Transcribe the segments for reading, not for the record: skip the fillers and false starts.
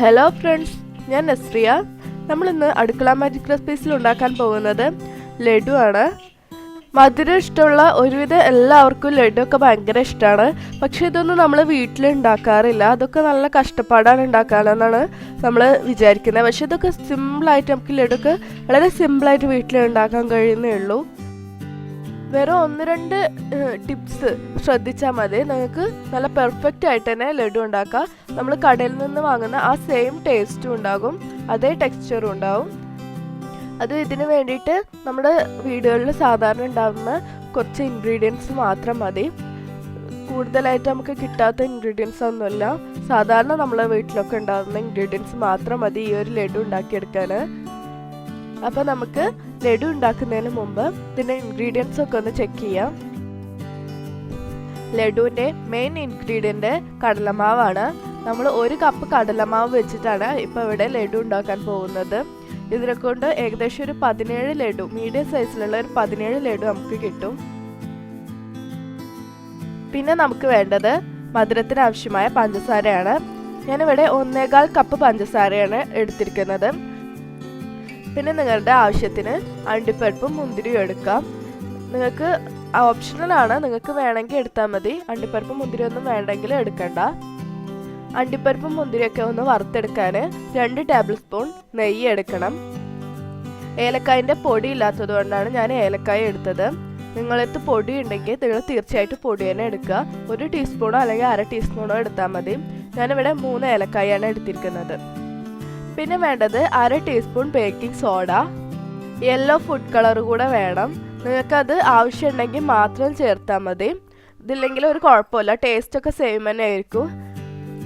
Hello friends, ഞാൻ നസ്രിയ. നമ്മളിന്ന് അടുക്കള മാജിക് റെസിപ്പീസിൽ ഉണ്ടാക്കാൻ പോകുന്നത് ലഡു ആണ്. മധുരം ഇഷ്ടമുള്ള ഒരുവിധ എല്ലാവർക്കും ലഡു ഒക്കെ ഭയങ്കര ഇഷ്ടമാണ്. പക്ഷെ ഇതൊന്നും നമ്മൾ വീട്ടിൽ ഉണ്ടാക്കാറില്ല. അതൊക്കെ നല്ല കഷ്ടപ്പാടാണ് ഉണ്ടാക്കാനെന്നാണ് നമ്മൾ വിചാരിക്കുന്നത്. പക്ഷെ ഇതൊക്കെ സിമ്പിളായിട്ട് നമുക്ക് ലഡു ഒക്കെ വളരെ സിമ്പിളായിട്ട് വീട്ടിൽ ഉണ്ടാക്കാൻ കഴിയുന്നേ ഉള്ളൂ. വെറും 1-2 ടിപ്സ് ശ്രദ്ധിച്ചാൽ മതി, നിങ്ങൾക്ക് നല്ല പെർഫെക്റ്റ് ആയിട്ട് തന്നെ ലഡു ഉണ്ടാക്കാം. നമ്മൾ കടയിൽ നിന്ന് വാങ്ങുന്ന ആ സെയിം ടേസ്റ്റും ഉണ്ടാകും, അതേ ടെക്സ്ചറും ഉണ്ടാവും. അത് ഇതിന് വേണ്ടിയിട്ട് നമ്മുടെ വീടുകളിൽ സാധാരണ ഉണ്ടാകുന്ന കുറച്ച് ഇൻഗ്രീഡിയൻസ് മാത്രം മതി. കൂടുതലായിട്ട് നമുക്ക് കിട്ടാത്ത ഇൻഗ്രീഡിയൻസ് ഒന്നുമില്ല. സാധാരണ നമ്മളെ വീട്ടിലൊക്കെ ഉണ്ടാകുന്ന ഇൻഗ്രീഡിയൻസ് മാത്രം മതി ഈ ഒരു ലഡു ഉണ്ടാക്കിയെടുക്കാൻ. അപ്പോൾ നമുക്ക് ലഡു ഉണ്ടാക്കുന്നതിന് മുമ്പ് ഇതിൻ്റെ ഇൻഗ്രീഡിയൻസ് ഒക്കെ ഒന്ന് ചെക്ക് ചെയ്യാം. ലഡുവിൻ്റെ മെയിൻ ഇൻഗ്രീഡിയൻറ്റ് കടലമാവാണ്. നമ്മൾ 1 കപ്പ് കടലമാവ് വെച്ചിട്ടാണ് ഇപ്പോൾ ഇവിടെ ലഡു ഉണ്ടാക്കാൻ പോകുന്നത്. ഇതിനെ കൊണ്ട് ഏകദേശം ഒരു 17 ലഡു, മീഡിയം സൈസിലുള്ള ഒരു 17 ലഡു നമുക്ക് കിട്ടും. പിന്നെ നമുക്ക് വേണ്ടത് മധുരത്തിന് ആവശ്യമായ പഞ്ചസാരയാണ്. ഞാനിവിടെ 1.25 കപ്പ് പഞ്ചസാരയാണ് എടുത്തിരിക്കുന്നത്. പിന്നെ നിങ്ങളുടെ ആവശ്യത്തിന് അണ്ടിപ്പരിപ്പും മുന്തിരിയും എടുക്കാം. നിങ്ങൾക്ക് ഓപ്ഷണലാണ്, നിങ്ങൾക്ക് വേണമെങ്കിൽ എടുത്താൽ മതി. അണ്ടിപ്പരിപ്പും മുന്തിരിയൊന്നും വേണ്ടെങ്കിൽ എടുക്കണ്ട. അണ്ടിപ്പരിപ്പും മുന്തിരിയൊക്കെ ഒന്ന് വറുത്തെടുക്കാൻ 2 ടേബിൾ സ്പൂൺ നെയ്യ് എടുക്കണം. ഏലക്കായൻ്റെ പൊടി ഇല്ലാത്തത് കൊണ്ടാണ് ഞാൻ ഏലക്കായ എടുത്തത്. നിങ്ങളടുത്ത് പൊടി ഉണ്ടെങ്കിൽ നിങ്ങൾ തീർച്ചയായിട്ടും പൊടി തന്നെ എടുക്കുക. 1 ടീസ്പൂണോ അല്ലെങ്കിൽ 1/2 ടീസ്പൂണോ എടുത്താൽ മതി. ഞാനിവിടെ 3 ഏലക്കായാണ് എടുത്തിരിക്കുന്നത്. പിന്നെ വേണ്ടത് 1/2 teaspoon baking soda. Yellow food colour കൂടെ വേണം. നിങ്ങൾക്കത് ആവശ്യമുണ്ടെങ്കിൽ മാത്രം ചേർത്താൽ മതി. ഇതില്ലെങ്കിൽ ഒരു കുഴപ്പമില്ല, ടേസ്റ്റൊക്കെ സെയിം തന്നെ ആയിരിക്കും.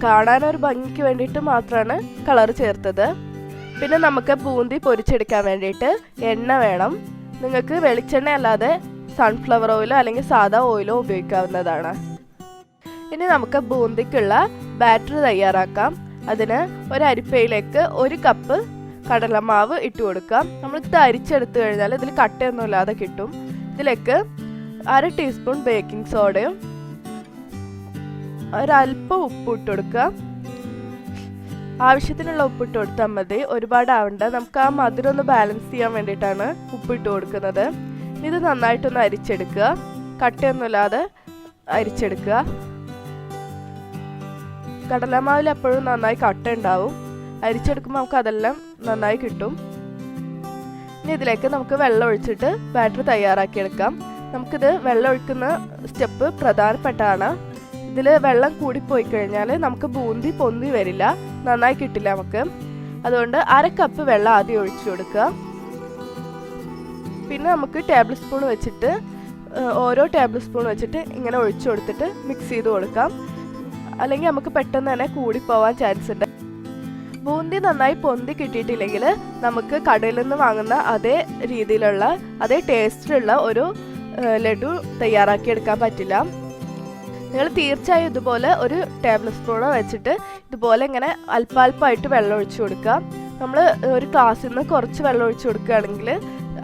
കാണാനൊരു ഭംഗിക്ക് വേണ്ടിയിട്ട് മാത്രമാണ് കളർ ചേർത്തത്. പിന്നെ നമുക്ക് ബൂന്തി പൊരിച്ചെടുക്കാൻ വേണ്ടിയിട്ട് എണ്ണ വേണം. നിങ്ങൾക്ക് വെളിച്ചെണ്ണ അല്ലാതെ സൺഫ്ലവർ ഓയിലോ അല്ലെങ്കിൽ സാദാ ഓയിലോ ഉപയോഗിക്കാവുന്നതാണ്. ഇനി നമുക്ക് ബൂന്തിക്കുള്ള ബാറ്റർ തയ്യാറാക്കാം. അതിന് ഒരു അരിപ്പയിലേക്ക് 1 കപ്പ് കടലമാവ് ഇട്ട് കൊടുക്കാം. നമ്മളിത് അരിച്ചെടുത്തു കഴിഞ്ഞാൽ ഇതിൽ കട്ടയൊന്നും ഇല്ലാതെ കിട്ടും. ഇതിലേക്ക് 1/2 ടീസ്പൂൺ ബേക്കിംഗ് സോഡയും ഒരല്പം ഉപ്പ് ഇട്ട് കൊടുക്കുക. ആവശ്യത്തിനുള്ള ഉപ്പിട്ട് കൊടുത്താൽ മതി, ഒരുപാട് ആവണ്ട. നമുക്ക് ആ മധുരം ഒന്ന് ബാലൻസ് ചെയ്യാൻ വേണ്ടിയിട്ടാണ് ഉപ്പിട്ട് കൊടുക്കുന്നത്. ഇത് നന്നായിട്ടൊന്ന് അരിച്ചെടുക്കുക, കട്ടയൊന്നുമില്ലാതെ അരിച്ചെടുക്കുക. കടലമാവിൽ എപ്പോഴും നന്നായി കട്ട ഉണ്ടാവും. അരിച്ചെടുക്കുമ്പോൾ നമുക്ക് അതെല്ലാം നന്നായി കിട്ടും. ഇനി ഇതിലേക്ക് നമുക്ക് വെള്ളം ഒഴിച്ചിട്ട് ബാറ്റർ തയ്യാറാക്കിയെടുക്കാം. നമുക്കിത് വെള്ളം ഒഴിക്കുന്ന സ്റ്റെപ്പ് പ്രധാനപ്പെട്ടതാണ്. ഇതിൽ വെള്ളം കൂടിപ്പോയി കഴിഞ്ഞാൽ നമുക്ക് ബൂന്തി പൊന്തി വരില്ല, നന്നായി കിട്ടില്ല നമുക്ക്. അതുകൊണ്ട് 1/2 കപ്പ് വെള്ളം ആദ്യം ഒഴിച്ചു കൊടുക്കുക. പിന്നെ നമുക്ക് ടേബിൾ സ്പൂൺ വെച്ചിട്ട് ഓരോ ടേബിൾ സ്പൂൺ വെച്ചിട്ട് ഇങ്ങനെ ഒഴിച്ചു കൊടുത്തിട്ട് മിക്സ് ചെയ്ത് കൊടുക്കാം. അല്ലെങ്കിൽ നമുക്ക് പെട്ടെന്ന് തന്നെ കൂടിപ്പോവാൻ ചാൻസ് ഉണ്ട്. ബൂന്തി നന്നായി പൊന്തി കിട്ടിയിട്ടില്ലെങ്കിൽ നമുക്ക് കടയിൽ നിന്ന് വാങ്ങുന്ന അതേ രീതിയിലുള്ള അതേ ടേസ്റ്റിലുള്ള ഒരു ലഡു തയ്യാറാക്കിയെടുക്കാൻ പറ്റില്ല. നിങ്ങൾ തീർച്ചയായും ഇതുപോലെ ഒരു ടേബിൾ സ്പൂണോ വെച്ചിട്ട് ഇതുപോലെ ഇങ്ങനെ അല്പാൽപ്പമായിട്ട് വെള്ളം ഒഴിച്ചു കൊടുക്കുക. നമ്മൾ ഒരു ഗ്ലാസ്സിൽ നിന്ന് കുറച്ച് വെള്ളം ഒഴിച്ചു കൊടുക്കുകയാണെങ്കിൽ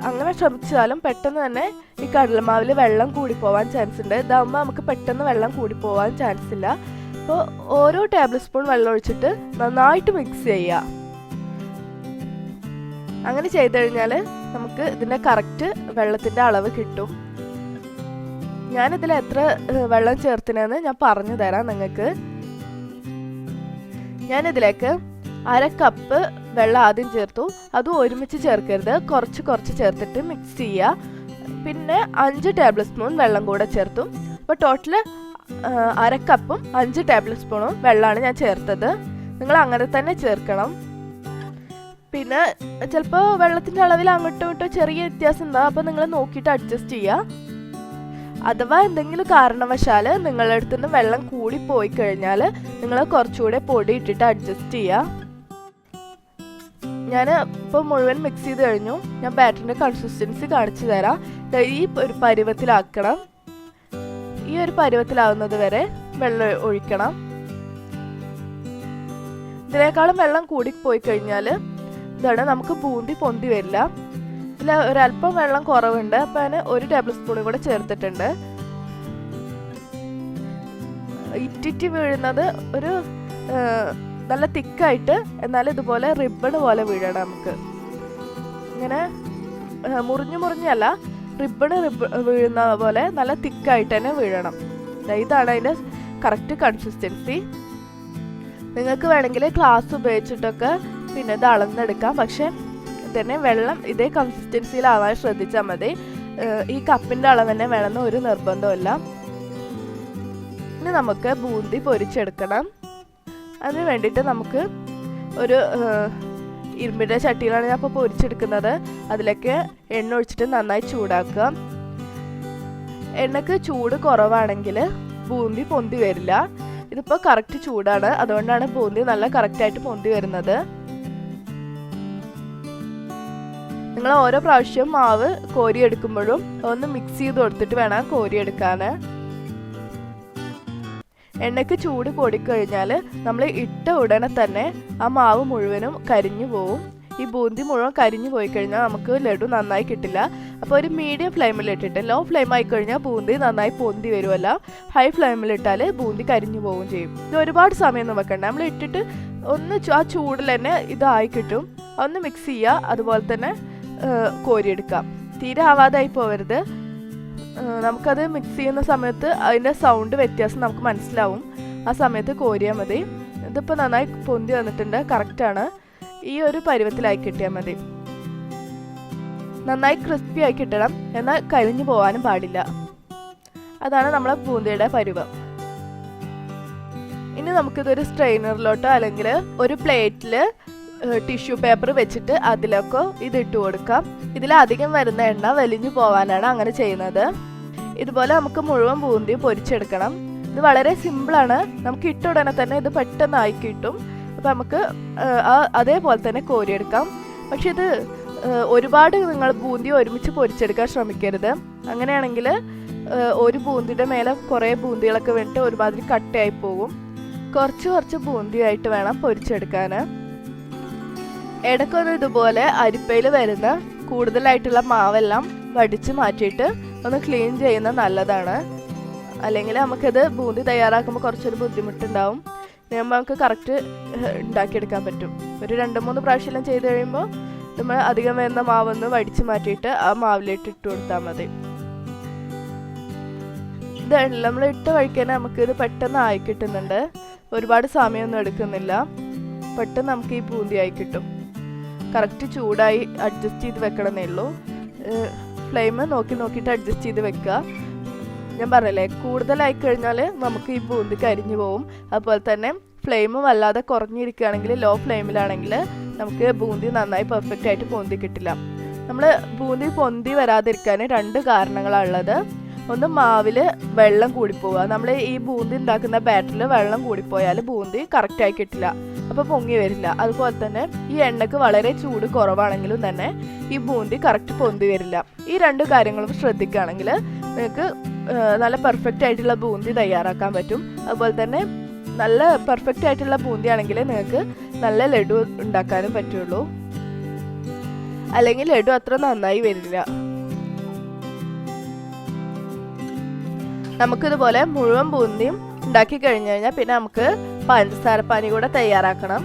അങ്ങനെ ശ്രമിച്ചാലും പെട്ടെന്ന് തന്നെ ഈ കടലമാവിൽ വെള്ളം കൂടിപ്പോവാൻ ചാൻസ് ഉണ്ട്. ഇതാകുമ്പോൾ നമുക്ക് പെട്ടെന്ന് വെള്ളം കൂടിപ്പോവാൻ ചാൻസ് ഇല്ല. അപ്പോൾ ഓരോ ടേബിൾ സ്പൂൺ വെള്ളം ഒഴിച്ചിട്ട് നന്നായിട്ട് മിക്സ് ചെയ്യുക. അങ്ങനെ ചെയ്ത് കഴിഞ്ഞാൽ നമുക്ക് ഇതിൻ്റെ കറക്റ്റ് വെള്ളത്തിൻ്റെ അളവ് കിട്ടും. ഞാനിതിൽ എത്ര വെള്ളം ചേർത്തിനെന്ന് ഞാൻ പറഞ്ഞു തരാം നിങ്ങൾക്ക്. ഞാനിതിലേക്ക് 1/2 കപ്പ് വെള്ളം ആദ്യം ചേർത്തു. അതും ഒരുമിച്ച് ചേർക്കരുത്, കുറച്ച് ചേർത്തിട്ട് മിക്സ് ചെയ്യുക. പിന്നെ 5 ടേബിൾ സ്പൂൺ വെള്ളം കൂടെ ചേർത്തു. അപ്പോൾ ടോട്ടൽ 1/2 കപ്പും 5 ടേബിൾ സ്പൂണും വെള്ളമാണ് ഞാൻ ചേർത്തത്. നിങ്ങൾ അങ്ങനെ തന്നെ ചേർക്കണം. പിന്നെ ചിലപ്പോൾ വെള്ളത്തിൻ്റെ അളവിൽ അങ്ങോട്ടും ഇങ്ങോട്ടും ചെറിയ വ്യത്യാസം ഉണ്ടാകും. അപ്പോൾ നിങ്ങൾ നോക്കിയിട്ട് അഡ്ജസ്റ്റ് ചെയ്യുക. അഥവാ എന്തെങ്കിലും കാരണവശാൽ നിങ്ങളുടെ അടുത്ത് നിന്ന് വെള്ളം കൂടി പോയി കഴിഞ്ഞാൽ നിങ്ങൾ കുറച്ചുകൂടെ പൊടി ഇട്ടിട്ട് അഡ്ജസ്റ്റ് ചെയ്യുക. ഞാൻ ഇപ്പോൾ മുഴുവൻ മിക്സ് ചെയ്ത് കഴിഞ്ഞു. ഞാൻ ബാറ്ററിൻ്റെ കൺസിസ്റ്റൻസി കാണിച്ചു തരാം. ഈ ഒരു പരുവത്തിലാക്കണം. ഈ ഒരു പരുവത്തിലാവുന്നത് വരെ വെള്ളം ഒഴിക്കണം. ഇതിനേക്കാളും വെള്ളം കൂടിപ്പോയി കഴിഞ്ഞാൽ ഇതാണ് നമുക്ക് ബൂന്തി പൊന്തി വരില്ല. ഇതിൽ ഒരല്പം വെള്ളം കുറവുണ്ട്. അപ്പോൾ ഞാൻ 1 ടേബിൾ സ്പൂണും കൂടെ ചേർത്തിട്ടുണ്ട്. ഇറ്റിറ്റ് വീഴുന്നത് ഒരു നല്ല തിക്കായിട്ട് എന്നാൽ ഇതുപോലെ റിബൺ പോലെ വീഴണം. നമുക്ക് ഇങ്ങനെ മുറിഞ്ഞല്ല, റിബൺ വീഴുന്ന പോലെ നല്ല തിക്കായിട്ട് തന്നെ വീഴണം. ഇതാണ് അതിൻ്റെ കറക്റ്റ് കൺസിസ്റ്റൻസി. നിങ്ങൾക്ക് വേണമെങ്കിൽ ഗ്ലാസ് ഉപയോഗിച്ചിട്ടൊക്കെ പിന്നെ ഇത് അളന്നെടുക്കാം. പക്ഷെ തന്നെ വെള്ളം ഇതേ കൺസിസ്റ്റൻസിയിലാവാൻ ശ്രദ്ധിച്ചാൽ മതി. ഈ കപ്പിൻ്റെ അളവ് തന്നെ വേണമെന്ന് ഒരു നിർബന്ധമില്ല. ഇനി നമുക്ക് ബൂന്തി പൊരിച്ചെടുക്കണം. അതിന് വേണ്ടിയിട്ട് നമുക്ക് ഒരു ഇരുമ്പിൻ്റെ ചട്ടിയിലാണ് ഞാൻ ഇപ്പോൾ പൊരിച്ചെടുക്കുന്നത്. അതിലേക്ക് എണ്ണ ഒഴിച്ചിട്ട് നന്നായി ചൂടാക്കുക. എണ്ണക്ക് ചൂട് കുറവാണെങ്കിൽ ബൂന്തി പൊന്തി വരില്ല. ഇതിപ്പോൾ കറക്റ്റ് ചൂടാണ്, അതുകൊണ്ടാണ് ബൂന്തി നല്ല കറക്റ്റായിട്ട് പൊന്തി വരുന്നത്. നിങ്ങൾ ഓരോ പ്രാവശ്യം മാവ് കോരിയെടുക്കുമ്പോഴും ഒന്ന് മിക്സ് ചെയ്ത് കൊടുത്തിട്ട് വേണം കോരിയെടുക്കാൻ. എണ്ണയ്ക്ക് ചൂട് കൂടിക്കഴിഞ്ഞാൽ നമ്മൾ ഇട്ട ഉടനെ തന്നെ ആ മാവ് മുഴുവനും കരിഞ്ഞു പോവും. ഈ ബൂന്തി മുഴുവൻ കരിഞ്ഞു പോയി കഴിഞ്ഞാൽ നമുക്ക് ലഡു നന്നായി കിട്ടില്ല. അപ്പോൾ ഒരു മീഡിയം ഫ്ലെയിമിലിട്ടിട്ട്, ലോ ഫ്ലെയിം ആയിക്കഴിഞ്ഞാൽ ബൂന്തി നന്നായി പൊന്തി വരുമല്ല. ഹൈ ഫ്ലെയിമിലിട്ടാൽ ബൂന്തി കരിഞ്ഞു പോവുകയും ചെയ്യും. ഇത് ഒരുപാട് സമയമൊന്നും വെക്കണ്ട. നമ്മൾ ഇട്ടിട്ട് ഒന്ന് ആ ചൂടിൽ തന്നെ ഇതായി കിട്ടും. ഒന്ന് മിക്സ് ചെയ്യുക, അതുപോലെ തന്നെ കോരിയെടുക്കാം. തീരെ ആവാതായി പോവരുത്. നമുക്കത് മിക്സ് ചെയ്യുന്ന സമയത്ത് അതിൻ്റെ സൗണ്ട് വ്യത്യാസം നമുക്ക് മനസ്സിലാവും. ആ സമയത്ത് കോരിയാൽ മതി. ഇതിപ്പോൾ നന്നായി പൊന്തി വന്നിട്ടുണ്ട്, കറക്റ്റാണ്. ഈ ഒരു പരുവത്തിലായി കിട്ടിയാൽ മതി. നന്നായി ക്രിസ്പി ആയി കിട്ടണം, എന്നാൽ കരിഞ്ഞു പോകാനും പാടില്ല. അതാണ് നമ്മളെ ബൂന്തിയുടെ പരുവം. ഇനി നമുക്കിതൊരു സ്ട്രെയിനറിലോട്ടോ അല്ലെങ്കിൽ ഒരു പ്ലേറ്റിൽ ടിഷ്യൂ പേപ്പർ വെച്ചിട്ട് അതിലൊക്കെ ഇതിട്ട് കൊടുക്കാം. ഇതിലധികം വരുന്ന എണ്ണ വലിഞ്ഞു പോകാനാണ് അങ്ങനെ ചെയ്യുന്നത്. ഇതുപോലെ നമുക്ക് മുഴുവൻ ബൂന്തി പൊരിച്ചെടുക്കണം. ഇത് വളരെ സിമ്പിളാണ്. നമുക്ക് ഇട്ട ഉടനെ തന്നെ ഇത് പെട്ടെന്നായി കിട്ടും. അപ്പോൾ നമുക്ക് അതേപോലെ തന്നെ കോരിയെടുക്കാം. പക്ഷെ ഇത് ഒരുപാട് നിങ്ങൾ ബൂന്തി ഒരുമിച്ച് പൊരിച്ചെടുക്കാൻ ശ്രമിക്കരുത്. അങ്ങനെയാണെങ്കിൽ ഒരു ബൂന്തിയുടെ മേലെ കുറേ ബൂന്തികളൊക്കെ വേണ്ടിയിട്ട് ഒരുമാതിരി കട്ടയായി പോകും. കുറച്ച് ബൂന്തിയായിട്ട് വേണം പൊരിച്ചെടുക്കാൻ. ഇടയ്ക്കൊന്ന് ഇതുപോലെ അരിപ്പയിൽ വരുന്ന കൂടുതലായിട്ടുള്ള മാവെല്ലാം വടിച്ച് മാറ്റിയിട്ട് ഒന്ന് ക്ലീൻ ചെയ്യുന്നത് നല്ലതാണ്. അല്ലെങ്കിൽ നമുക്കത് ബൂന്തി തയ്യാറാക്കുമ്പോൾ കുറച്ചൊരു ബുദ്ധിമുട്ടുണ്ടാവും. നമുക്ക് കറക്റ്റ് ഉണ്ടാക്കിയെടുക്കാൻ പറ്റും. ഒരു 2-3 പ്രാവശ്യം ചെയ്ത് കഴിയുമ്പോൾ നമ്മൾ അധികം വരുന്ന മാവൊന്ന് വടിച്ച് മാറ്റിയിട്ട് ആ മാവിലേക്ക് ഇട്ട് കൊടുത്താൽ മതി. ഇതാണല്ലോ നമ്മൾ ഇട്ട വഴിക്ക് തന്നെ നമുക്കിത് പെട്ടെന്ന് ആയി കിട്ടുന്നുണ്ട്. ഒരുപാട് സമയമൊന്നും എടുക്കുന്നില്ല. പെട്ടെന്ന് നമുക്ക് ഈ ബൂന്തി ആയി കിട്ടും. കറക്റ്റ് ചൂടായി അഡ്ജസ്റ്റ് ചെയ്ത് വെക്കണമെന്നേ ഉള്ളൂ. ഫ്ലെയിം നോക്കിയിട്ട് അഡ്ജസ്റ്റ് ചെയ്ത് വെക്കുക. ഞാൻ പറഞ്ഞില്ലേ, കൂടുതലായി കഴിഞ്ഞാൽ നമുക്ക് ഈ ബൂന്തി കരിഞ്ഞു പോവും. അതുപോലെ തന്നെ ഫ്ലെയിം വല്ലാതെ കുറഞ്ഞിരിക്കുകയാണെങ്കിൽ, ലോ ഫ്ലെയിമിലാണെങ്കിൽ നമുക്ക് ബൂന്തി നന്നായി പെർഫെക്റ്റ് ആയിട്ട് പൊന്തി കിട്ടില്ല. നമ്മൾ ബൂന്തി പൊന്തി വരാതിരിക്കാൻ 2 കാരണങ്ങളാണുള്ളത്. ഒന്ന്, മാവിൽ വെള്ളം കൂടിപ്പോവുക. നമ്മൾ ഈ ബൂന്തി ഉണ്ടാക്കുന്ന ബാറ്ററിൽ വെള്ളം കൂടിപ്പോയാൽ ബൂന്തി കറക്റ്റായി കിട്ടില്ല, അപ്പോൾ പൊങ്ങി വരില്ല. അതുപോലെ തന്നെ ഈ എണ്ണയ്ക്ക് വളരെ ചൂട് കുറവാണെങ്കിലും തന്നെ ഈ ബൂന്തി കറക്റ്റ് പൊന്തി വരില്ല. ഈ 2 കാര്യങ്ങളും ശ്രദ്ധിക്കുകയാണെങ്കിൽ നിങ്ങൾക്ക് നല്ല പെർഫെക്റ്റ് ആയിട്ടുള്ള ബൂന്തി തയ്യാറാക്കാൻ പറ്റും. അതുപോലെ തന്നെ നല്ല പെർഫെക്റ്റ് ആയിട്ടുള്ള ബൂന്തി ആണെങ്കിൽ നിങ്ങൾക്ക് നല്ല ലഡു ഉണ്ടാക്കാനും പറ്റുള്ളൂ. അല്ലെങ്കിൽ ലഡു അത്ര നന്നായി വരില്ല. നമുക്കിതുപോലെ മുഴുവൻ ബൂന്തിയും ഉണ്ടാക്കി കഴിഞ്ഞു കഴിഞ്ഞാൽ പിന്നെ നമുക്ക് പഞ്ചസാര പാനി കൂടെ തയ്യാറാക്കണം.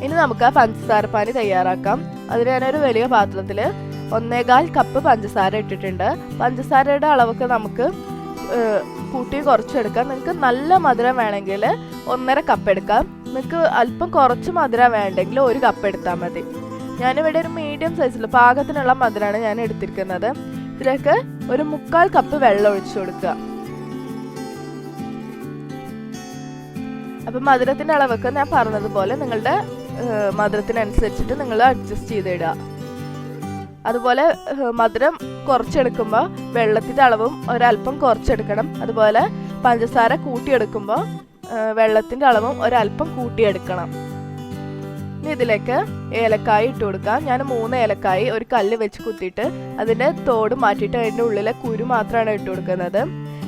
ഇനി നമുക്ക് ആ പഞ്ചസാര പാനി തയ്യാറാക്കാം. അതിന് ഞാനൊരു വലിയ പാത്രത്തിൽ 1.25 കപ്പ് പഞ്ചസാര ഇട്ടിട്ടുണ്ട്. പഞ്ചസാരയുടെ അളവൊക്കെ നമുക്ക് കൂട്ടി കുറച്ചെടുക്കാം. നിങ്ങൾക്ക് നല്ല മധുരം വേണമെങ്കിൽ 1.5 കപ്പ് എടുക്കാം. നിങ്ങൾക്ക് അല്പം കുറച്ച് മധുരം വേണ്ടെങ്കിൽ 1 കപ്പ് എടുത്താൽ മതി. ഞാനിവിടെ ഒരു മീഡിയം സൈസിൽ പാകത്തിനുള്ള മധുരമാണ് ഞാൻ എടുത്തിരിക്കുന്നത്. ഇതിലേക്ക് ഒരു 3/4 കപ്പ് വെള്ളം ഒഴിച്ചു കൊടുക്കുക. അപ്പം മധുരത്തിൻ്റെ അളവൊക്കെ ഞാൻ പറഞ്ഞതുപോലെ നിങ്ങളുടെ മധുരത്തിനനുസരിച്ചിട്ട് നിങ്ങൾ അഡ്ജസ്റ്റ് ചെയ്തിടുക. അതുപോലെ മധുരം കുറച്ചെടുക്കുമ്പോൾ വെള്ളത്തിൻ്റെ അളവും ഒരല്പം കുറച്ചെടുക്കണം. അതുപോലെ പഞ്ചസാര കൂട്ടിയെടുക്കുമ്പോൾ വെള്ളത്തിൻ്റെ അളവും ഒരല്പം കൂട്ടിയെടുക്കണം. ഇനി ഇതിലേക്ക് ഏലക്കായ ഇട്ട് കൊടുക്കാം. ഞാൻ 3 ഏലക്കായ ഒരു കല്ല് വെച്ച് കുത്തിയിട്ട് അതിൻ്റെ തോട് മാറ്റിയിട്ട് അതിൻ്റെ ഉള്ളിലെ കുരു മാത്രമാണ് ഇട്ട് കൊടുക്കുന്നത്.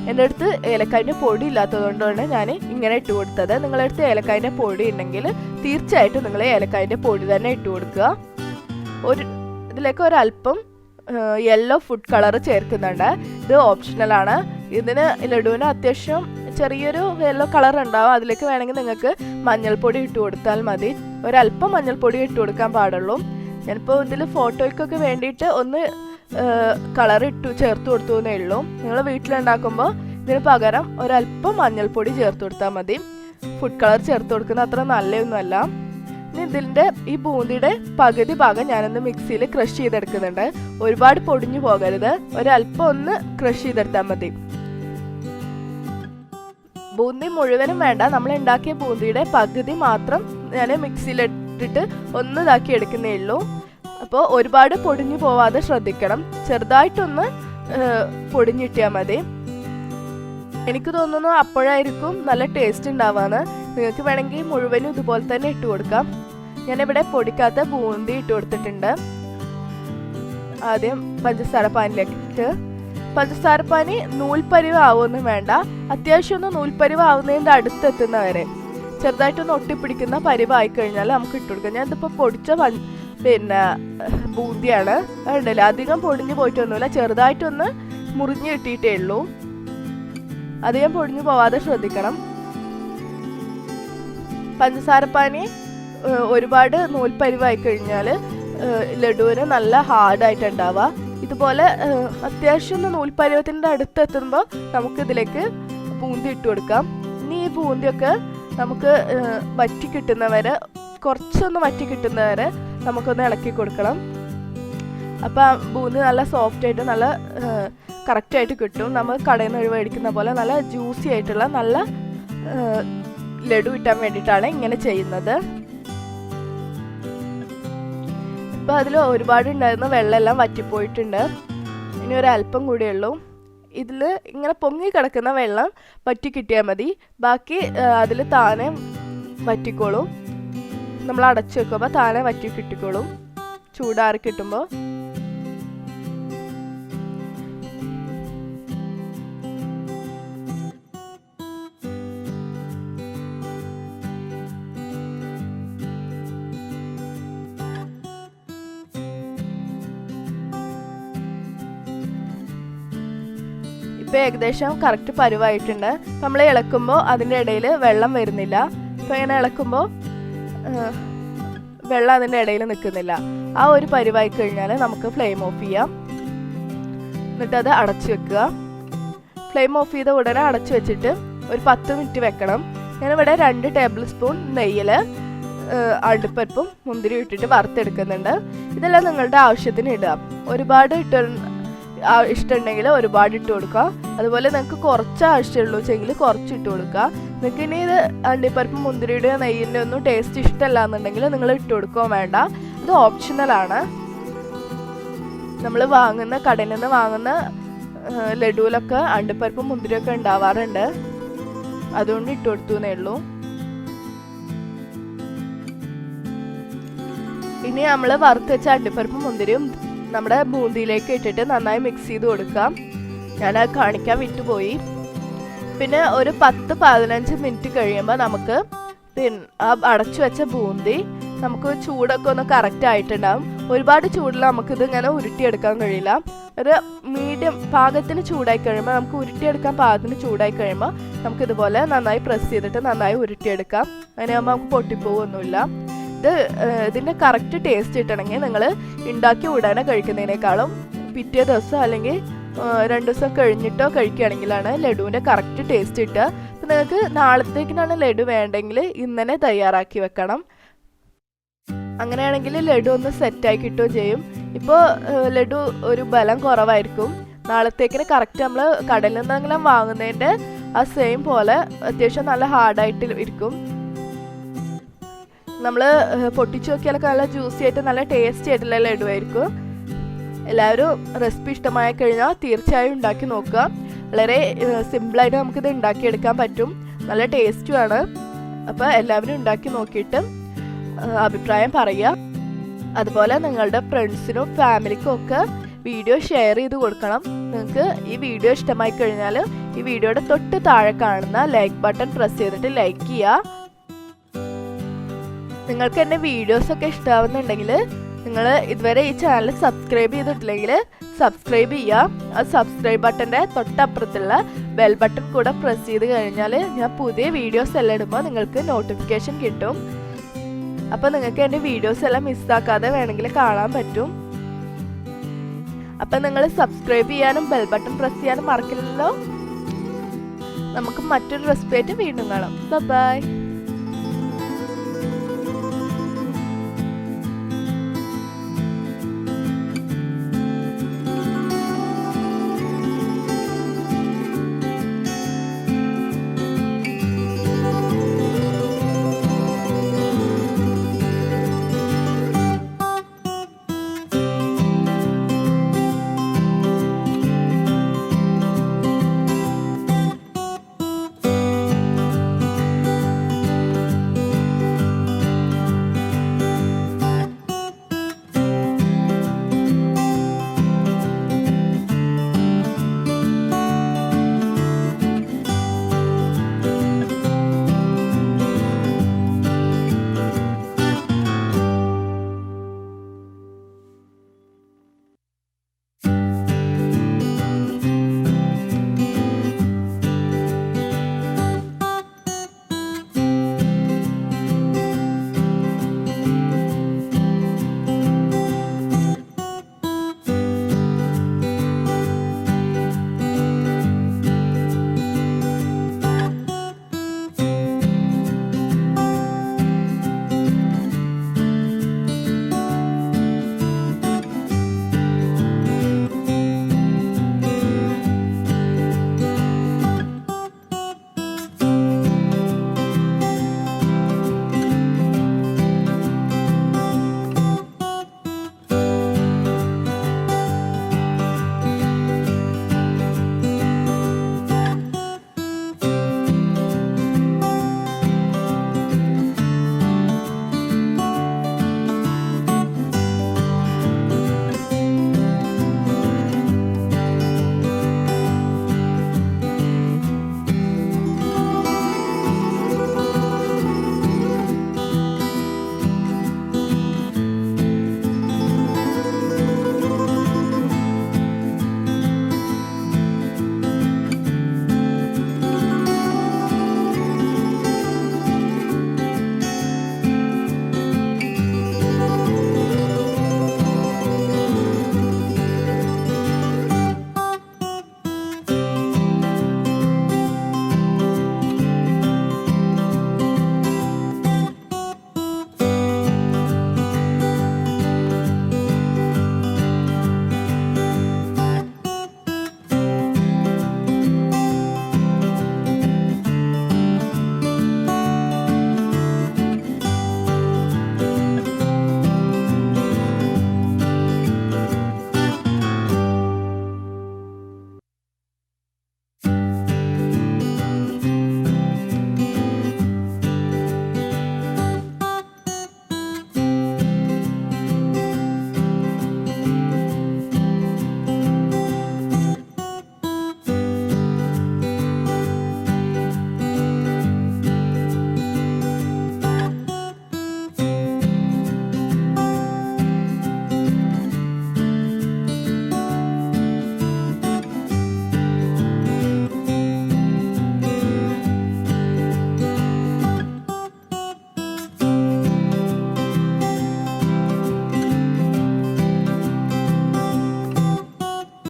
എൻ്റെ അടുത്ത് ഏലക്കായൻ്റെ പൊടി ഇല്ലാത്തതുകൊണ്ടാണ് ഞാൻ ഇങ്ങനെ ഇട്ട് കൊടുത്തത്. നിങ്ങളുടെ അടുത്ത് ഏലക്കായൻ്റെ പൊടി ഉണ്ടെങ്കിൽ തീർച്ചയായിട്ടും നിങ്ങൾ ഏലക്കായൻ്റെ പൊടി തന്നെ ഇട്ട് കൊടുക്കുക. ഇതിലേക്ക് ഒരല്പം യെല്ലോ ഫുഡ് കളർ ചേർക്കുന്നുണ്ട്. ഇത് ഓപ്ഷണലാണ്. ഇതിന് ലഡുവിന് അത്യാവശ്യം ചെറിയൊരു യെല്ലോ കളർ ഉണ്ടാവും. അതിലേക്ക് വേണമെങ്കിൽ നിങ്ങൾക്ക് മഞ്ഞൾപ്പൊടി ഇട്ട് കൊടുത്താൽ മതി. ഒരല്പം മഞ്ഞൾപ്പൊടി ഇട്ട് കൊടുക്കാൻ പാടുള്ളൂ. ഞാനിപ്പോൾ ഇതിൽ ഫോട്ടോയ്ക്കൊക്കെ വേണ്ടിയിട്ട് ഒന്ന് കളർ ചേർത്ത് കൊടുത്തു എന്നേ ഉള്ളൂ. നിങ്ങൾ വീട്ടിലുണ്ടാക്കുമ്പോൾ ഇതിന് പകരം ഒരല്പം മഞ്ഞൾപ്പൊടി ചേർത്ത് കൊടുത്താൽ മതി. ഫുഡ് കളർ ചേർത്ത് കൊടുക്കുന്നത് അത്ര നല്ലതൊന്നുമല്ല. ഇനി ഇതിൻ്റെ ഈ ബൂന്തിയുടെ പകുതി ഭാഗം ഞാനൊന്ന് മിക്സിയിൽ ക്രഷ് ചെയ്തെടുക്കുന്നുണ്ട്. ഒരുപാട് പൊടിഞ്ഞു പോകരുത്, ഒരല്പം ഒന്ന് ക്രഷ് ചെയ്തെടുത്താൽ മതി. ബൂന്തി മുഴുവനും വേണ്ട, നമ്മൾ ഉണ്ടാക്കിയ ബൂന്തിയുടെ പകുതി മാത്രം ഞാൻ മിക്സിയിലിട്ടിട്ട് ഒന്ന് ഇതാക്കി എടുക്കുന്നേ ഉള്ളൂ. അപ്പോൾ ഒരുപാട് പൊടിഞ്ഞു പോവാതെ ശ്രദ്ധിക്കണം. ചെറുതായിട്ടൊന്ന് പൊടിഞ്ഞിട്ടിയാൽ മതി. എനിക്ക് തോന്നുന്നു അപ്പോഴായിരിക്കും നല്ല ടേസ്റ്റ് ഉണ്ടാവാന്ന്. നിങ്ങൾക്ക് വേണമെങ്കിൽ മുഴുവനും ഇതുപോലെ തന്നെ ഇട്ട് കൊടുക്കാം. ഞാനിവിടെ പൊടിക്കാത്ത ബൂന്തി ഇട്ട് കൊടുത്തിട്ടുണ്ട്. ആദ്യം പഞ്ചസാരപ്പാനിലേക്ക്. പഞ്ചസാരപ്പാനി നൂൽപ്പരിവ് ആവുമൊന്നും വേണ്ട, അത്യാവശ്യം ഒന്ന് നൂൽപ്പരിവ് ആവുന്നതിൻ്റെ അടുത്തെത്തുന്നവരെ ചെറുതായിട്ടൊന്ന് ഒട്ടിപ്പിടിക്കുന്ന പരിവായി കഴിഞ്ഞാൽ നമുക്ക് ഇട്ട് കൊടുക്കാം. ഞാനിതിപ്പോൾ പൊടിച്ച ബൂന്തിയാണ്. ഉണ്ടല്ലോ, അധികം പൊടിഞ്ഞു പോയിട്ടൊന്നുമില്ല, ചെറുതായിട്ടൊന്ന് മുറിഞ്ഞ് കിട്ടിയിട്ടേ ഉള്ളൂ. അധികം പൊടിഞ്ഞു പോവാതെ ശ്രദ്ധിക്കണം. പഞ്ചസാരപ്പാനി ഒരുപാട് നൂൽപ്പരിവായി കഴിഞ്ഞാൽ ലഡുവിന് നല്ല ഹാർഡായിട്ടുണ്ടാവുക. ഇതുപോലെ അത്യാവശ്യം നൂൽപ്പരുവത്തിൻ്റെ അടുത്തെത്തുമ്പോൾ നമുക്ക് ഇതിലേക്ക് ബൂന്തി ഇട്ട് കൊടുക്കാം. ഇനി ഈ ബൂന്തിയൊക്കെ നമുക്ക് വറ്റി കിട്ടുന്നവരെ, കുറച്ചൊന്ന് വറ്റി കിട്ടുന്നവരെ നമുക്കൊന്ന് ഇളക്കി കൊടുക്കണം. അപ്പം ബൂന്തി നല്ല സോഫ്റ്റായിട്ട് നല്ല കറക്റ്റായിട്ട് കിട്ടും. നമ്മൾ കടയിൽ നിന്ന് മേടിക്കുന്ന പോലെ നല്ല ജ്യൂസി ആയിട്ടുള്ള നല്ല ലഡു കിട്ടാൻ വേണ്ടിയിട്ടാണ് ഇങ്ങനെ ചെയ്യുന്നത്. ഇപ്പം അതിൽ ഒരുപാട് ഉണ്ടായിരുന്ന വെള്ളമെല്ലാം വറ്റിപ്പോയിട്ടുണ്ട്. ഇനി ഒരല്പം കൂടിയേ ഉള്ളൂ. ഇതിൽ ഇങ്ങനെ പൊങ്ങി കിടക്കുന്ന വെള്ളം വറ്റി കിട്ടിയാൽ മതി. ബാക്കി അതിൽ താനെ വറ്റിക്കോളും. നമ്മൾ അടച്ചു വെക്കുമ്പോൾ താനെ വറ്റി കിട്ടിക്കോളും ചൂടാറി കിട്ടുമ്പോൾ. ഇപ്പോൾ ഏകദേശം കറക്റ്റ് പരുവായിട്ടുണ്ട്. നമ്മൾ ഇളക്കുമ്പോൾ അതിൻ്റെ ഇടയിൽ വെള്ളം വരുന്നില്ല. ഇപ്പോൾ ഇങ്ങനെ ഇളക്കുമ്പോൾ വെള്ളം അതിൻ്റെ ഇടയിൽ നിൽക്കുന്നില്ല. ആ ഒരു പരുവായി കഴിഞ്ഞാൽ നമുക്ക് ഫ്ലെയിം ഓഫ് ചെയ്യാം. എന്നിട്ടത് അടച്ചു വെക്കുക. ഫ്ലെയിം ഓഫ് ചെയ്ത ഉടനെ അടച്ചു വെച്ചിട്ട് ഒരു 10 മിനിറ്റ് വെക്കണം. ഞാനിവിടെ 2 ടേബിൾ സ്പൂൺ നെയ്യിൽ അണ്ടിപ്പരിപ്പും മുന്തിരി ഇട്ടിട്ട് വറുത്തെടുക്കുന്നുണ്ട്. ഇതെല്ലാം നിങ്ങളുടെ ആവശ്യത്തിന് ഇടുക. ഒരുപാട് ഇഷ്ടമുണ്ടെങ്കിൽ ഒരുപാട് ഇട്ട് കൊടുക്കുക. അതുപോലെ നിങ്ങൾക്ക് കുറച്ച് ആവശ്യമുള്ളൂ വെച്ചെങ്കിൽ കുറച്ച് ഇട്ട് കൊടുക്കുക. നിങ്ങൾക്ക് ഇനി ഇത് അണ്ടിപ്പരിപ്പ് മുന്തിരിയുടെ നെയ്യിൻ്റെ ഒന്നും ടേസ്റ്റ് ഇഷ്ടമല്ല എന്നുണ്ടെങ്കിൽ നിങ്ങൾ ഇട്ട് കൊടുക്കുകയോ വേണ്ട. ഇത് ഓപ്ഷണലാണ്. നമ്മൾ കടയിൽ നിന്ന് വാങ്ങുന്ന ലഡുവിലൊക്കെ അണ്ടിപ്പരിപ്പും മുന്തിരിയൊക്കെ ഉണ്ടാവാറുണ്ട്. അതുകൊണ്ട് ഇട്ട് കൊടുത്തു എന്നേ ഉള്ളൂ. ഇനി നമ്മൾ വറുത്ത് വെച്ച അണ്ടിപ്പരിപ്പും മുന്തിരിയും നമ്മുടെ ബൂന്തിയിലേക്ക് ഇട്ടിട്ട് നന്നായി മിക്സ് ചെയ്ത് കൊടുക്കാം. ഞാനത് കാണിക്കാൻ വിട്ടുപോയി. പിന്നെ ഒരു 10-15 മിനിറ്റ് കഴിയുമ്പോൾ നമുക്ക് ആ അടച്ചു വെച്ച ബൂന്തി നമുക്ക് ചൂടൊക്കെ ഒന്ന് കറക്റ്റ് ആയിട്ടുണ്ടാവും. ഒരുപാട് ചൂടിൽ നമുക്കിത് ഇങ്ങനെ ഉരുട്ടിയെടുക്കാൻ കഴിയില്ല. ഒരു മീഡിയം പാകത്തിന് ചൂടായി കഴിയുമ്പോൾ, നമുക്ക് ഉരുട്ടിയെടുക്കാൻ പാകത്തിന് ചൂടായി കഴിയുമ്പോൾ നമുക്കിതുപോലെ നന്നായി പ്രസ് ചെയ്തിട്ട് നന്നായി ഉരുട്ടിയെടുക്കാം. അങ്ങനെയാകുമ്പോൾ നമുക്ക് പൊട്ടിപ്പോവൊന്നുമില്ല. ഇതിൻ്റെ കറക്റ്റ് ടേസ്റ്റ് കിട്ടണമെങ്കിൽ നിങ്ങൾ ഉണ്ടാക്കി ഉടനെ കഴിക്കുന്നതിനേക്കാളും പിറ്റേ ദിവസം അല്ലെങ്കിൽ 2 ദിവസം കഴിഞ്ഞിട്ടോ കഴിക്കുകയാണെങ്കിലാണ് ലഡുവിൻ്റെ കറക്റ്റ് ടേസ്റ്റ് കിട്ടുക. അപ്പം നിങ്ങൾക്ക് നാളത്തേക്കിനാണ് ലഡു വേണ്ടെങ്കിൽ ഇന്ന് തന്നെ തയ്യാറാക്കി വെക്കണം. അങ്ങനെയാണെങ്കിൽ ലഡു ഒന്ന് സെറ്റായി കിട്ടുകയും ചെയ്യും. ഇപ്പോൾ ലഡു ഒരു ബലം കുറവായിരിക്കും. നാളത്തേക്കിന് കറക്റ്റ് നമ്മൾ കടയിൽ നിന്നെങ്കിലും വാങ്ങുന്നതിൻ്റെ ആ സെയിം പോലെ അത്യാവശ്യം നല്ല ഹാർഡായിട്ട് ഇരിക്കും. നമ്മൾ പൊട്ടിച്ചു നോക്കിയാലൊക്കെ നല്ല ജ്യൂസി ആയിട്ട് നല്ല ടേസ്റ്റി ആയിട്ടുള്ള ലഡു ആയിരിക്കും. എല്ലാവരും റെസിപ്പി ഇഷ്ടമായി കഴിഞ്ഞാൽ തീർച്ചയായും ഉണ്ടാക്കി നോക്കുക. വളരെ സിമ്പിളായിട്ട് നമുക്കിത് ഉണ്ടാക്കിയെടുക്കാൻ പറ്റും. നല്ല ടേസ്റ്റുമാണ്. അപ്പോൾ എല്ലാവരും ഉണ്ടാക്കി നോക്കിയിട്ട് അഭിപ്രായം പറയുക. അതുപോലെ നിങ്ങളുടെ ഫ്രണ്ട്സിനും ഫാമിലിക്കും ഒക്കെ വീഡിയോ ഷെയർ ചെയ്ത് കൊടുക്കണം. നിങ്ങൾക്ക് ഈ വീഡിയോ ഇഷ്ടമായി കഴിഞ്ഞാൽ ഈ വീഡിയോയുടെ തൊട്ട് താഴെ കാണുന്ന ലൈക്ക് ബട്ടൺ പ്രസ് ചെയ്തിട്ട് ലൈക്ക് ചെയ്യുക. നിങ്ങൾക്ക് എൻ്റെ വീഡിയോസൊക്കെ ഇഷ്ടമാവുന്നുണ്ടെങ്കിൽ നിങ്ങൾ ഇതുവരെ ഈ ചാനൽ സബ്സ്ക്രൈബ് ചെയ്തിട്ടില്ലെങ്കിൽ സബ്സ്ക്രൈബ് ചെയ്യുക. ആ സബ്സ്ക്രൈബ് ബട്ടൻ്റെ തൊട്ടപ്പുറത്തുള്ള ബെൽ ബട്ടൺ കൂടെ പ്രസ് ചെയ്ത് കഴിഞ്ഞാൽ ഞാൻ പുതിയ വീഡിയോസ് എല്ലാം ഇടുമ്പോൾ നിങ്ങൾക്ക് നോട്ടിഫിക്കേഷൻ കിട്ടും. അപ്പോൾ നിങ്ങൾക്ക് എൻ്റെ വീഡിയോസ് എല്ലാം മിസ്സാക്കാതെ വേണമെങ്കിൽ കാണാൻ പറ്റും. അപ്പം നിങ്ങൾ സബ്സ്ക്രൈബ് ചെയ്യാനും ബെൽ ബട്ടൺ പ്രസ് ചെയ്യാനും മറക്കില്ലല്ലോ. നമുക്ക് മറ്റൊരു റെസിപ്പി ആയിട്ട് വീണ്ടും കാണാം. ബൈ.